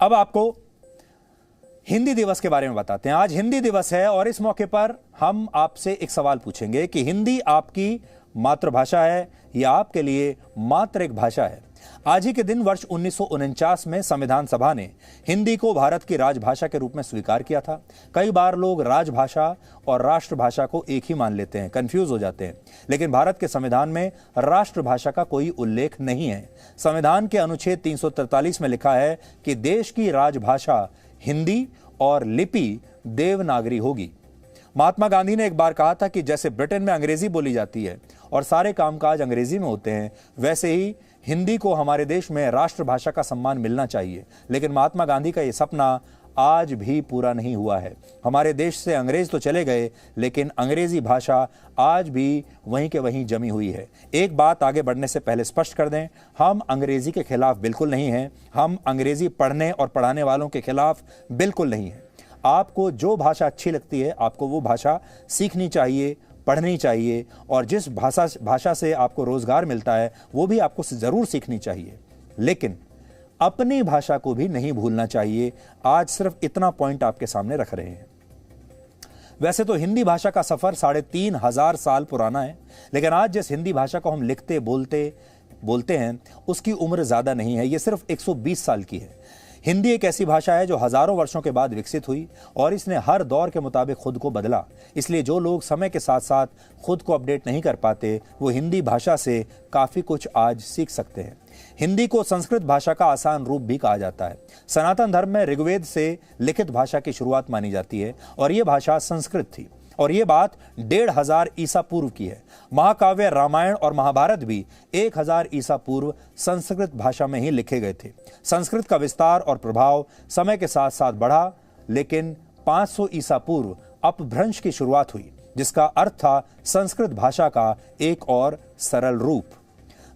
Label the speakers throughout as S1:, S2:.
S1: अब आपको हिंदी दिवस के बारे में बताते हैं। आज हिंदी दिवस है और इस मौके पर हम आपसे एक सवाल पूछेंगे कि हिंदी आपकी मातृभाषा है या आपके लिए मात्र एक भाषा है। आज ही के दिन वर्ष 1949 में संविधान सभा ने हिंदी को भारत की राजभाषा के रूप में स्वीकार किया था। कई बार लोग राजभाषा और राष्ट्रभाषा को एक ही मान लेते हैं, कंफ्यूज हो जाते हैं, लेकिन भारत के संविधान में राष्ट्रभाषा का कोई उल्लेख नहीं है। संविधान के अनुच्छेद 343 में लिखा है कि देश की राजभाषा हिंदी और लिपि देवनागरी होगी। महात्मा गांधी ने एक बार कहा था कि जैसे ब्रिटेन में अंग्रेजी बोली जाती है और सारे कामकाज अंग्रेजी में होते हैं, वैसे ही हिंदी को हमारे देश में राष्ट्रभाषा का सम्मान मिलना चाहिए। लेकिन महात्मा गांधी का यह सपना आज भी पूरा नहीं हुआ है। हमारे देश से अंग्रेज तो चले गए, लेकिन अंग्रेजी भाषा आज भी वहीं के वहीं जमी हुई है। एक बात आगे बढ़ने से पहले स्पष्ट कर दें, हम अंग्रेजी के खिलाफ बिल्कुल नहीं हैं। हम अंग्रेजी पढ़ने और पढ़ाने वालों के खिलाफ बिल्कुल नहीं हैं। आपको जो भाषा अच्छी लगती है, आपको वो भाषा सीखनी चाहिए, पढ़नी चाहिए, और जिस भाषा से आपको रोजगार मिलता है वो भी आपको जरूर सीखनी चाहिए, लेकिन अपनी भाषा को भी नहीं भूलना चाहिए। आज सिर्फ इतना पॉइंट आपके सामने रख रहे हैं। वैसे तो हिंदी भाषा का सफर 3500 साल पुराना है, लेकिन आज जिस हिंदी भाषा को हम लिखते बोलते हैं उसकी उम्र ज्यादा नहीं है, ये सिर्फ 120 साल की है। हिंदी एक ऐसी भाषा है जो हजारों वर्षों के बाद विकसित हुई और इसने हर दौर के मुताबिक खुद को बदला। इसलिए जो लोग समय के साथ साथ खुद को अपडेट नहीं कर पाते, वो हिंदी भाषा से काफी कुछ आज सीख सकते हैं। हिंदी को संस्कृत भाषा का आसान रूप भी कहा जाता है। सनातन धर्म में ऋग्वेद से लिखित भाषा की शुरुआत मानी जाती है और यह भाषा संस्कृत थी, और यह बात 1500 ईसा पूर्व की है। महाकाव्य रामायण और महाभारत भी 1000 ईसा पूर्व संस्कृत भाषा में ही लिखे गए थे। संस्कृत का विस्तार और प्रभाव समय के साथ साथ बढ़ा, लेकिन 500 ईसा पूर्व अपभ्रंश की शुरुआत हुई, जिसका अर्थ था संस्कृत भाषा का एक और सरल रूप।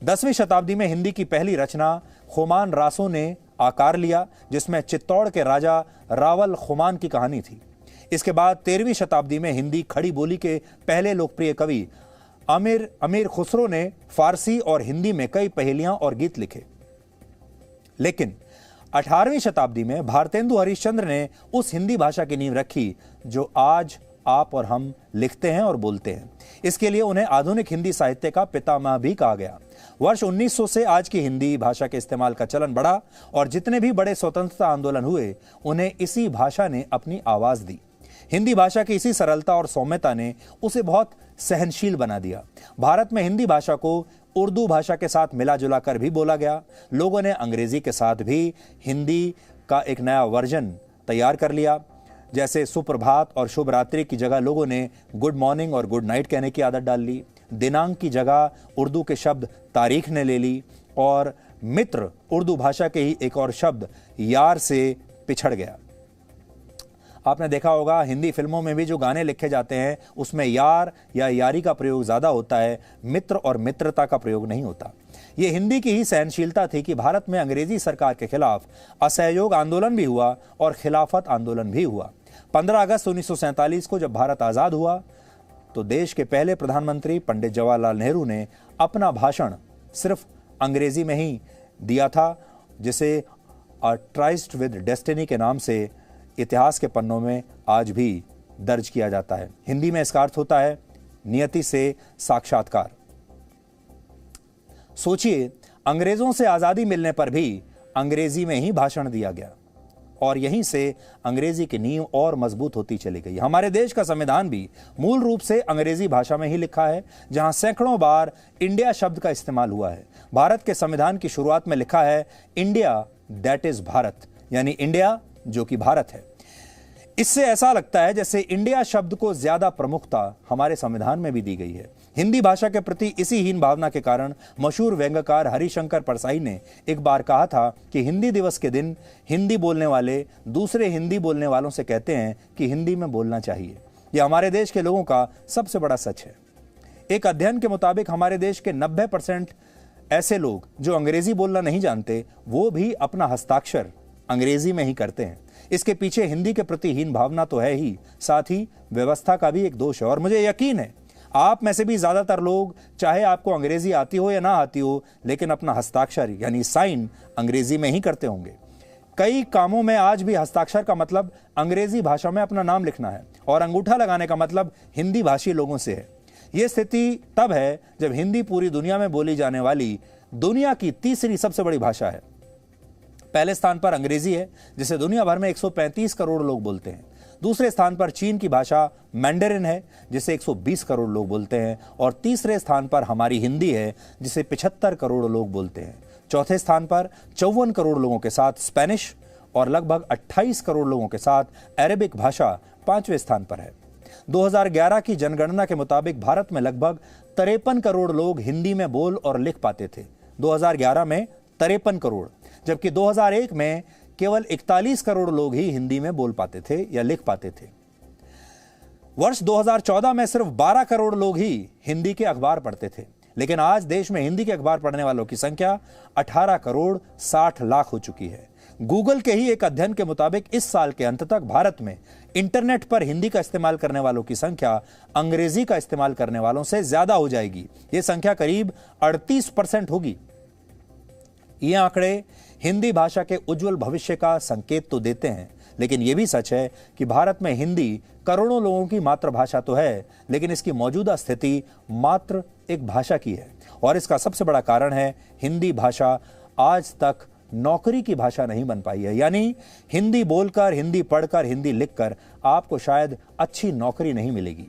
S1: 10वीं शताब्दी में हिंदी की पहली रचना खुमान रासो ने आकार लिया, जिसमें चित्तौड़ के राजा रावल खुमान की कहानी थी। इसके बाद 13वीं शताब्दी में हिंदी खड़ी बोली के पहले लोकप्रिय कवि अमीर खुसरो ने फारसी और हिंदी में कई पहेलियां और गीत लिखे। लेकिन 18वीं शताब्दी में भारतेंदु हरिश्चंद्र ने उस हिंदी भाषा की नींव रखी जो आज आप और हम लिखते हैं और बोलते हैं। इसके लिए उन्हें आधुनिक हिंदी साहित्य का पितामह भी कहा गया। वर्ष 1900 से आज की हिंदी भाषा के इस्तेमाल का चलन बढ़ा और जितने भी बड़े स्वतंत्रता आंदोलन हुए, उन्हें इसी भाषा ने अपनी आवाज दी। हिंदी भाषा की इसी सरलता और सौम्यता ने उसे बहुत सहनशील बना दिया। भारत में हिंदी भाषा को उर्दू भाषा के साथ मिला जुला कर भी बोला गया। लोगों ने अंग्रेजी के साथ भी हिंदी का एक नया वर्जन तैयार कर लिया। जैसे सुप्रभात और शुभ रात्रि की जगह लोगों ने गुड मॉर्निंग और गुड नाइट कहने की आदत डाल ली। दिनांक की जगह उर्दू के शब्द तारीख ने ले ली, और मित्र उर्दू भाषा के ही एक और शब्द यार से पिछड़ गया। आपने देखा होगा हिंदी फिल्मों में भी जो गाने लिखे जाते हैं उसमें यार या यारी का प्रयोग ज्यादा होता है, मित्र और मित्रता का प्रयोग नहीं होता। ये हिंदी की ही सहनशीलता थी कि भारत में अंग्रेजी सरकार के खिलाफ असहयोग आंदोलन भी हुआ और खिलाफत आंदोलन भी हुआ। 15 अगस्त 1947 को जब भारत आजाद हुआ तो देश के पहले प्रधानमंत्री पंडित जवाहरलाल नेहरू ने अपना भाषण सिर्फ अंग्रेजी में ही दिया था, जिसे अ ट्राइस्ट विद डेस्टिनी के नाम से इतिहास के पन्नों में आज भी दर्ज किया जाता है। हिंदी में इसका अर्थ होता है नियति से साक्षात्कार। सोचिए, अंग्रेजों से आजादी मिलने पर भी अंग्रेजी में ही भाषण दिया गया और यहीं से अंग्रेजी की नींव और मजबूत होती चली गई। हमारे देश का संविधान भी मूल रूप से अंग्रेजी भाषा में ही लिखा है, जहां सैकड़ों बार इंडिया शब्द का इस्तेमाल हुआ है। भारत के संविधान की शुरुआत में लिखा है इंडिया दैट इज भारत, यानी इंडिया जो कि भारत है। इससे ऐसा लगता है जैसे इंडिया शब्द को ज्यादा प्रमुखता हमारे संविधान में भी दी गई है। हिंदी भाषा के प्रति इसी हीन भावना के कारण मशहूर व्यंग्यकार हरिशंकर परसाई ने एक बार कहा था कि हिंदी दिवस के दिन हिंदी बोलने वाले दूसरे हिंदी बोलने वालों से कहते हैं कि हिंदी में बोलना चाहिए। यह हमारे देश के लोगों का सबसे बड़ा सच है। एक अध्ययन के मुताबिक हमारे देश के 90% ऐसे लोग जो अंग्रेजी बोलना नहीं जानते, वो भी अपना हस्ताक्षर अंग्रेजी में ही करते हैं। इसके पीछे हिंदी के प्रति हीन भावना तो है ही, साथ ही व्यवस्था का भी एक दोष है। और मुझे यकीन है आप में से भी ज्यादातर लोग, चाहे आपको अंग्रेजी आती हो या ना आती हो, लेकिन अपना हस्ताक्षर यानी साइन अंग्रेजी में ही करते होंगे। कई कामों में आज भी हस्ताक्षर का मतलब अंग्रेजी भाषा में अपना नाम लिखना है और अंगूठा लगाने का मतलब हिंदी भाषी लोगों से है। यह स्थिति तब है जब हिंदी पूरी दुनिया में बोली जाने वाली दुनिया की तीसरी सबसे बड़ी भाषा है। पहले स्थान पर अंग्रेजी है, जिसे दुनिया भर में 135 करोड़ लोग बोलते हैं। दूसरे स्थान पर चीन की भाषा मैंडरिन है, जिसे 120 करोड़ लोग बोलते हैं। और तीसरे स्थान पर हमारी हिंदी है, जिसे 75 करोड़ लोग बोलते हैं। चौथे स्थान पर 54 करोड़ लोगों के साथ स्पेनिश और लगभग 28 करोड़ लोगों के साथ अरेबिक भाषा 5वें स्थान पर है। 2011 की जनगणना के मुताबिक भारत में लगभग 53 करोड़ लोग हिंदी में बोल और लिख पाते थे। 2011 में 53 करोड़, जबकि 2001 में केवल 41 करोड़ लोग ही हिंदी में बोल पाते थे या लिख पाते थे। वर्ष 2014 में सिर्फ 12 करोड़ लोग ही हिंदी के अखबार पढ़ते थे, लेकिन आज देश में हिंदी के अखबार पढ़ने वालों की संख्या 18 करोड़ 60 लाख हो चुकी है। गूगल के ही एक अध्ययन के मुताबिक इस साल के अंत तक भारत में इंटरनेट पर हिंदी का इस्तेमाल करने वालों की संख्या अंग्रेजी का इस्तेमाल करने वालों से ज्यादा हो जाएगी। यह संख्या करीब 38% होगी। ये आंकड़े हिंदी भाषा के उज्जवल भविष्य का संकेत तो देते हैं, लेकिन यह भी सच है कि भारत में हिंदी करोड़ों लोगों की मातृभाषा तो है, लेकिन इसकी मौजूदा स्थिति मात्र एक भाषा की है। और इसका सबसे बड़ा कारण है हिंदी भाषा आज तक नौकरी की भाषा नहीं बन पाई है। यानी हिंदी बोलकर, हिंदी पढ़कर, हिंदी लिखकर आपको शायद अच्छी नौकरी नहीं मिलेगी।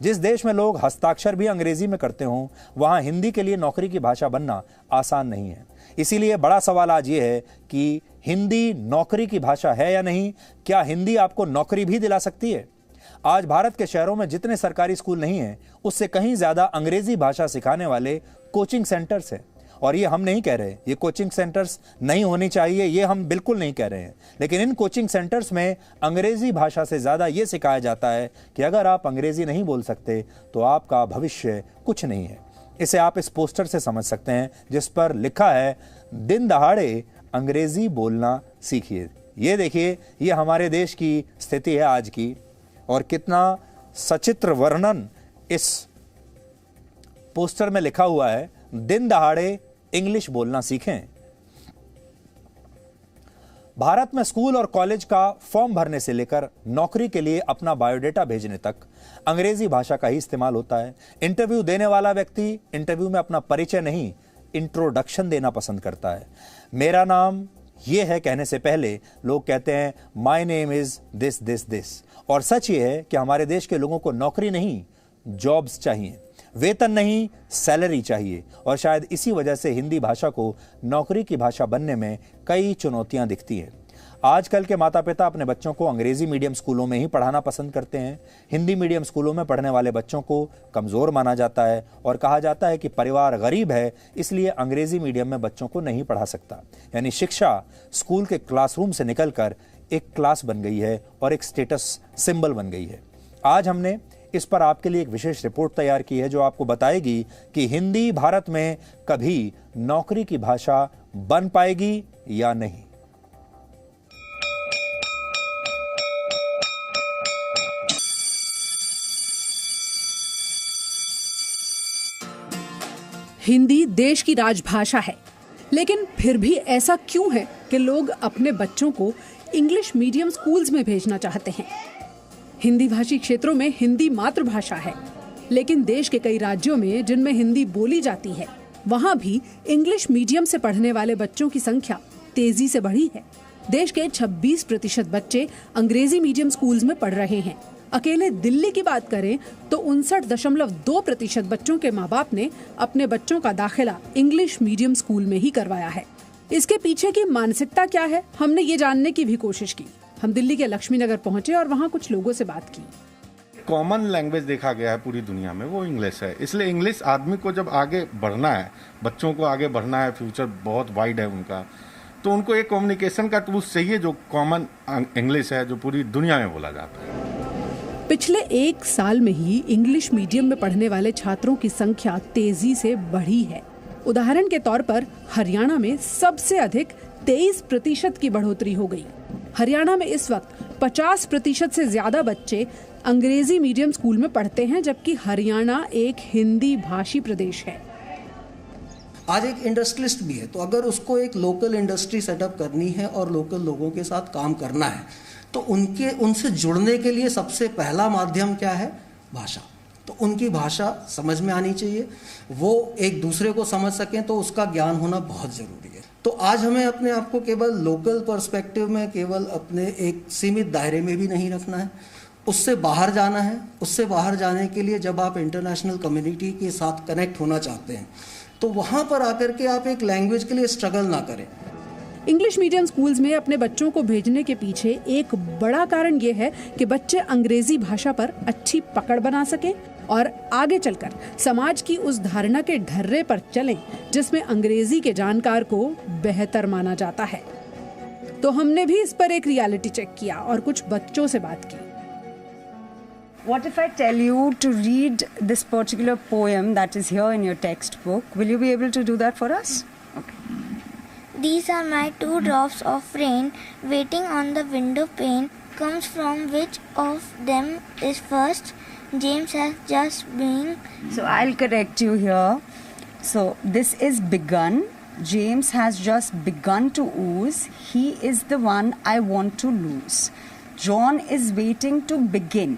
S1: जिस देश में लोग हस्ताक्षर भी अंग्रेजी में करते हों, वहां हिंदी के लिए नौकरी की भाषा बनना आसान नहीं है। इसीलिए बड़ा सवाल आज ये है कि हिंदी नौकरी की भाषा है या नहीं? क्या हिंदी आपको नौकरी भी दिला सकती है? आज भारत के शहरों में जितने सरकारी स्कूल नहीं हैं, उससे कहीं ज्यादा अंग्रेजी भाषा सिखाने वाले कोचिंग सेंटर्स हैं। और ये हम नहीं कह रहे, ये कोचिंग सेंटर्स नहीं होनी चाहिए, ये हम बिल्कुल नहीं कह रहे हैं, लेकिन इन कोचिंग सेंटर्स में अंग्रेजी भाषा से ज्यादा ये सिखाया जाता है कि अगर आप अंग्रेजी नहीं बोल सकते तो आपका भविष्य कुछ नहीं है। इसे आप इस पोस्टर से समझ सकते हैं, जिस पर लिखा है, दिन दहाड़े अंग्रेजी बोलना सीखिए। ये देखिए, ये हमारे देश की स्थिति है आज की, और कितना सचित्र वर्णन इस पोस्टर में लिखा हुआ है, दिन दहाड़े इंग्लिश बोलना सीखें। भारत में स्कूल और कॉलेज का फॉर्म भरने से लेकर नौकरी के लिए अपना बायोडेटा भेजने तक अंग्रेजी भाषा का ही इस्तेमाल होता है। इंटरव्यू देने वाला व्यक्ति इंटरव्यू में अपना परिचय नहीं, इंट्रोडक्शन देना पसंद करता है। मेरा नाम यह है कहने से पहले लोग कहते हैं my name is this this this. और सच ये है कि हमारे देश के लोगों को नौकरी नहीं, जॉब्स चाहिए, वेतन नहीं, सैलरी चाहिए। और शायद इसी वजह से हिंदी भाषा को नौकरी की भाषा बनने में कई चुनौतियां दिखती हैं। आजकल के माता पिता अपने बच्चों को अंग्रेजी मीडियम स्कूलों में ही पढ़ाना पसंद करते हैं। हिंदी मीडियम स्कूलों में पढ़ने वाले बच्चों को कमज़ोर माना जाता है और कहा जाता है कि परिवार गरीब है, इसलिए अंग्रेजी मीडियम में बच्चों को नहीं पढ़ा सकता। यानी शिक्षा स्कूल के क्लासरूम से निकलकर एक क्लास बन गई है और एक स्टेटस सिंबल बन गई है। आज हमने इस पर आपके लिए एक विशेष रिपोर्ट तैयार की है, जो आपको बताएगी कि हिंदी भारत में कभी नौकरी की भाषा बन पाएगी या नहीं।
S2: हिंदी देश की राजभाषा है, लेकिन फिर भी ऐसा क्यों है कि लोग अपने बच्चों को इंग्लिश मीडियम स्कूल्स में भेजना चाहते हैं? हिंदी भाषी क्षेत्रों में हिंदी मातृभाषा है, लेकिन देश के कई राज्यों में जिनमें हिंदी बोली जाती है, वहां भी इंग्लिश मीडियम से पढ़ने वाले बच्चों की संख्या तेजी से बढ़ी है। देश के 26% बच्चे अंग्रेजी मीडियम स्कूल्स में पढ़ रहे हैं। अकेले दिल्ली की बात करें तो 59.2% बच्चों के माँ बाप ने अपने बच्चों का दाखिला इंग्लिश मीडियम स्कूल में ही करवाया है। इसके पीछे की मानसिकता क्या है, हमने ये जानने की भी कोशिश की। हम दिल्ली के लक्ष्मी नगर पहुंचे और वहाँ कुछ लोगों से बात की।
S3: कॉमन लैंग्वेज देखा गया है पूरी दुनिया में, वो इंग्लिश है। इसलिए इंग्लिश आदमी को जब आगे बढ़ना है, बच्चों को आगे बढ़ना है, फ्यूचर बहुत वाइड है उनका, तो उनको एक कम्युनिकेशन का टूल्स चाहिए जो कॉमन इंग्लिश है, जो पूरी दुनिया में बोला जाता है।
S2: पिछले 1 साल में ही इंग्लिश मीडियम में पढ़ने वाले छात्रों की संख्या तेजी से बढ़ी है। उदाहरण के तौर पर हरियाणा में सबसे अधिक 23% की बढ़ोतरी हो गई। हरियाणा में इस वक्त 50% से ज्यादा बच्चे अंग्रेजी मीडियम स्कूल में पढ़ते हैं, जबकि हरियाणा एक हिंदी भाषी प्रदेश है।
S4: आज एक इंडस्ट्रियलिस्ट भी है, तो अगर उसको एक लोकल इंडस्ट्री सेटअप करनी है और लोकल लोगों के साथ काम करना है, तो उनसे जुड़ने के लिए सबसे पहला माध्यम क्या है? भाषा। तो उनकी भाषा समझ में आनी चाहिए, वो एक दूसरे को समझ सकें, तो उसका ज्ञान होना बहुत ज़रूरी है। तो आज हमें अपने आप को केवल लोकल पर्सपेक्टिव में, केवल अपने एक सीमित दायरे में भी नहीं रखना है, उससे बाहर जाना है। उससे बाहर जाने के लिए जब आप इंटरनेशनल कम्युनिटी के साथ कनेक्ट होना चाहते हैं, तो वहाँ पर आकर के आप एक लैंग्वेज के लिए स्ट्रगल ना करें।
S2: इंग्लिश मीडियम स्कूल्स में अपने बच्चों को भेजने के पीछे एक बड़ा कारण ये है कि बच्चे अंग्रेजी भाषा पर अच्छी पकड़ बना सकें और आगे चलकर समाज की उस धारणा के ढर्रे पर चलें जिसमें अंग्रेजी के जानकार को बेहतर माना जाता है। तो हमने भी इस पर एक रियलिटी चेक किया और कुछ बच्चों से बात की।
S5: What if I tell you to read this particular poem that is here in your textbook? Will you be able to do that for us? Okay.
S6: These are my 2 drops of rain waiting on the window pane. Comes from which of them is first? James has just been.
S5: So I'll correct you here. So this is begun. James has just begun to ooze. He is the one I want to lose. John is waiting to begin.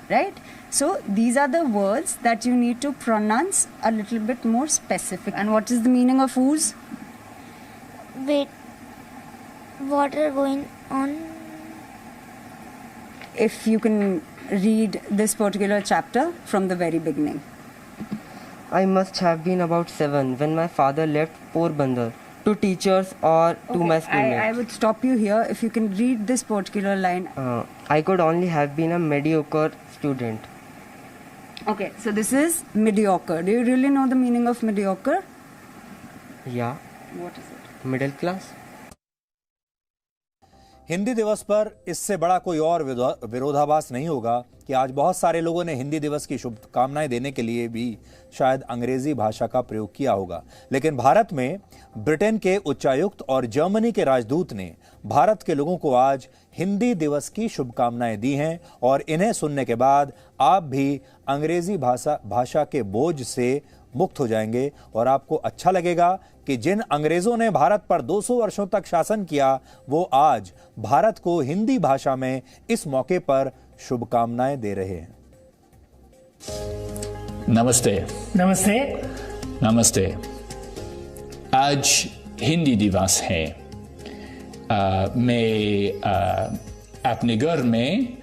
S5: Right? So these are the words that you need to pronounce a little bit more specific. And what is the meaning of ooze?
S6: Wait, water going on.
S5: If you can read this particular chapter from the very beginning.
S7: I must have been about 7 when my father left Porbandar to teachers or to my schoolmates.
S5: I would stop you here. If you can read this particular line.
S7: I could only have been a mediocre student.
S5: Okay, so this is mediocre. Do you really know the meaning of mediocre?
S7: Yeah.
S5: What is it?
S7: Middle class.
S1: Hindi दिवस पर इससे बड़ा कोई और विरोधाभास नहीं होगा कि आज बहुत सारे लोगों ने हिंदी दिवस की शुभकामनाएं देने के लिए भी शायद अंग्रेजी भाषा का प्रयोग किया होगा, लेकिन भारत में ब्रिटेन के उच्चायुक्त और जर्मनी के राजदूत ने भारत के लोगों को आज हिंदी दिवस की शुभकामनाएं दी हैं और इन्हें सुनने के बाद आप भी अंग्रेजी भाषा के बोझ से मुक्त हो जाएंगे और आपको अच्छा लगेगा कि जिन अंग्रेजों ने भारत पर 200 वर्षों तक शासन किया वो आज भारत को हिंदी भाषा में इस मौके पर शुभकामनाएं दे रहे हैं।
S8: नमस्ते।
S9: नमस्ते।
S8: नमस्ते। आज हिंदी दिवस है। मैं अपने घर में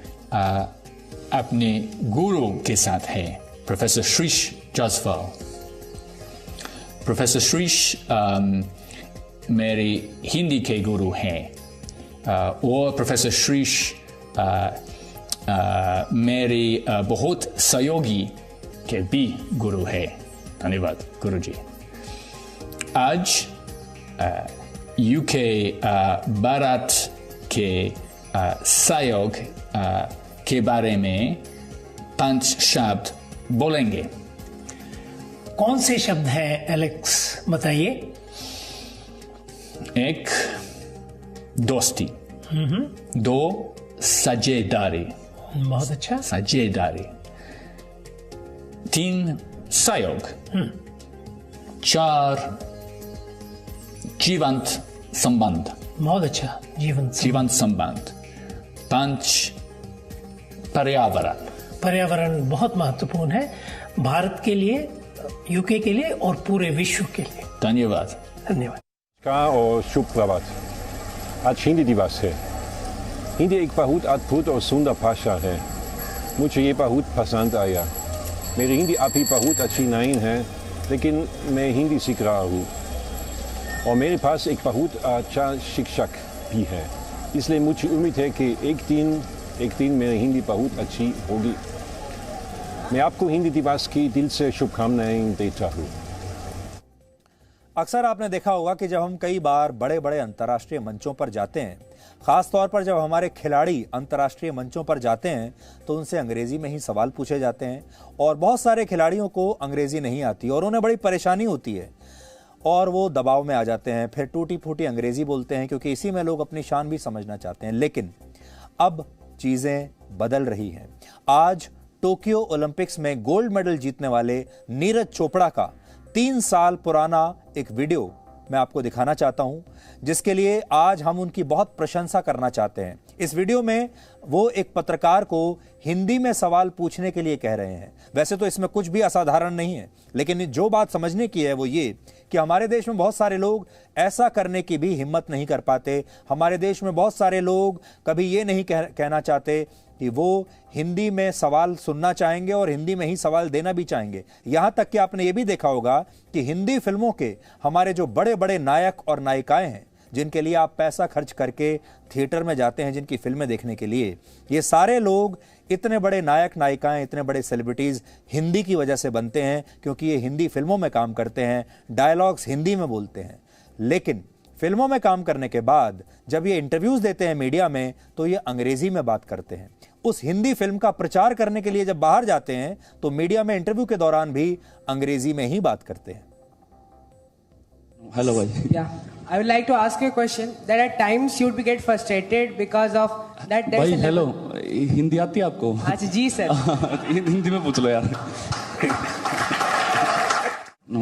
S8: अपने गुरु के साथ है, प्रोफेसर श्रीश जसवाल। प्रोफेसर श्रीश मेरे हिंदी के गुरु हैं और प्रोफेसर श्रीश मेरे बहुत सहयोगी के भी गुरु है। धन्यवाद गुरुजी। आज यूके भारत के सहयोग के बारे में 5 शब्द बोलेंगे।
S9: कौन से शब्द हैं एलेक्स, बताइए।
S8: एक दोस्ती, 2 साझेदारी,
S9: बहुत अच्छा,
S8: साझेदारी, 3 सहयोग, 4 जीवंत संबंध,
S9: बहुत अच्छा,
S8: जीवंत संबंध, 5 पर्यावरण।
S9: पर्यावरण बहुत महत्वपूर्ण है भारत के लिए, यूके के लिए और पूरे विश्व के लिए।
S8: धन्यवाद।
S9: धन्यवाद
S10: और शुभ प्रभात। आज हिंदी दिवस है। हिंदी एक बहुत अद्भुत और सुंदर भाषा है। मुझे ये बहुत पसंद आया। मेरी हिंदी अभी बहुत अच्छी नहीं है, लेकिन मैं हिंदी सीख रहा हूँ और मेरे पास एक बहुत अच्छा शिक्षक भी है, इसलिए मुझे उम्मीद है कि एक दिन मेरी हिंदी बहुत अच्छी होगी। मैं आपको हिंदी दिवस की दिल से शुभकामनाएं देता हूँ।
S1: अक्सर आपने देखा होगा कि जब हम कई बार बड़े बड़े अंतर्राष्ट्रीय मंचों पर जाते हैं, खास तौर पर जब हमारे खिलाड़ी अंतर्राष्ट्रीय मंचों पर जाते हैं तो उनसे अंग्रेजी में ही सवाल पूछे जाते हैं और बहुत सारे खिलाड़ियों को अंग्रेजी नहीं आती और उन्हें बड़ी परेशानी होती है और वो दबाव में आ जाते हैं, फिर टूटी फूटी अंग्रेजी बोलते हैं क्योंकि इसी में लोग अपनी शान भी समझना चाहते हैं। लेकिन अब चीजें बदल रही हैं। आज टोक्यो ओलंपिक्स में गोल्ड मेडल जीतने वाले नीरज चोपड़ा का 3 साल पुराना एक वीडियो मैं आपको दिखाना चाहता हूं, जिसके लिए आज हम उनकी बहुत प्रशंसा करना चाहते हैं। इस वीडियो में वो एक पत्रकार को हिंदी में सवाल पूछने के लिए कह रहे हैं। वैसे तो इसमें कुछ भी असाधारण नहीं है, लेकिन जो बात समझने की है वो ये कि हमारे देश में बहुत सारे लोग ऐसा करने की भी हिम्मत नहीं कर पाते। हमारे देश में बहुत सारे लोग कभी ये नहीं कहना चाहते कि वो हिंदी में सवाल सुनना चाहेंगे और हिंदी में ही सवाल देना भी चाहेंगे। यहां तक कि आपने ये भी देखा होगा कि हिंदी फिल्मों के हमारे जो बड़े बड़े नायक और नायिकाएं हैं, जिनके लिए आप पैसा खर्च करके थिएटर में जाते हैं जिनकी फिल्में देखने के लिए, ये सारे लोग इतने बड़े नायक नायिकाएं, इतने बड़े सेलिब्रिटीज हिंदी की वजह से बनते हैं, क्योंकि ये हिंदी फिल्मों में काम करते हैं, डायलॉग्स हिंदी में बोलते हैं। लेकिन फिल्मों में काम करने के बाद जब ये इंटरव्यूज देते हैं मीडिया में, तो ये अंग्रेजी में बात करते हैं। उस हिंदी फिल्म का प्रचार करने के लिए जब बाहर जाते हैं तो मीडिया में इंटरव्यू के दौरान भी अंग्रेजी में ही बात करते हैं।
S11: Hello, bhai.
S12: Yeah, I would like to ask you a question that at times you would get frustrated because of that.
S11: भाई हेलो, हिंदी आती है आपको?
S12: अच्छा जी सर।
S11: हिंदी में पूछ लो यार।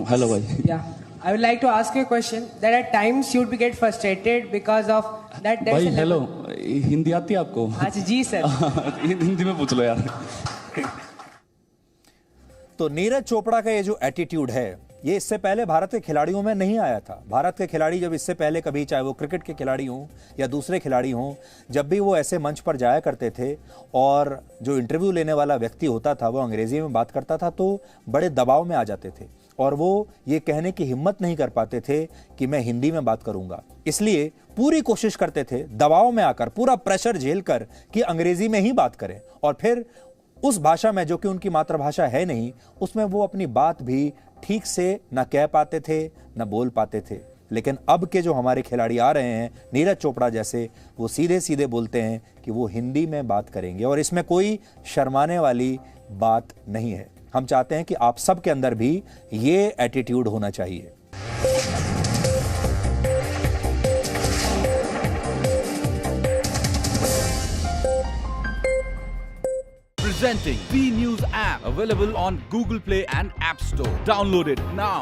S11: हेलो भाई।
S12: Yeah, I would like to ask you a question that at times you would get frustrated because of that.
S11: भाई हेलो, हिंदी आती है आपको?
S12: अच्छा जी सर।
S11: हिंदी में पूछ लो यार।
S1: तो नीरज चोपड़ा का ये जो एटीट्यूड है, ये इससे पहले भारत के खिलाड़ियों में नहीं आया था। भारत के खिलाड़ी जब इससे पहले कभी, चाहे वो क्रिकेट के खिलाड़ी हों या दूसरे खिलाड़ी हों, जब भी वो ऐसे मंच पर जाया करते थे और जो इंटरव्यू लेने वाला व्यक्ति होता था वो अंग्रेजी में बात करता था, तो बड़े दबाव में आ जाते थे और वो ये कहने की हिम्मत नहीं कर पाते थे कि मैं हिंदी में बात करूंगा। इसलिए पूरी कोशिश करते थे दबाव में आकर, पूरा प्रेशर झेल कर, कि अंग्रेजी में ही बात करें, और फिर उस भाषा में जो कि उनकी मातृभाषा है नहीं, उसमें वो अपनी बात भी ठीक से न कह पाते थे, न बोल पाते थे। लेकिन अब के जो हमारे खिलाड़ी आ रहे हैं, नीरज चोपड़ा जैसे, वो सीधे सीधे बोलते हैं कि वो हिंदी में बात करेंगे और इसमें कोई शर्माने वाली बात नहीं है। हम चाहते हैं कि आप सब के अंदर भी ये एटीट्यूड होना चाहिए।
S13: Presenting B News app, available on Google Play and App Store. Download it now.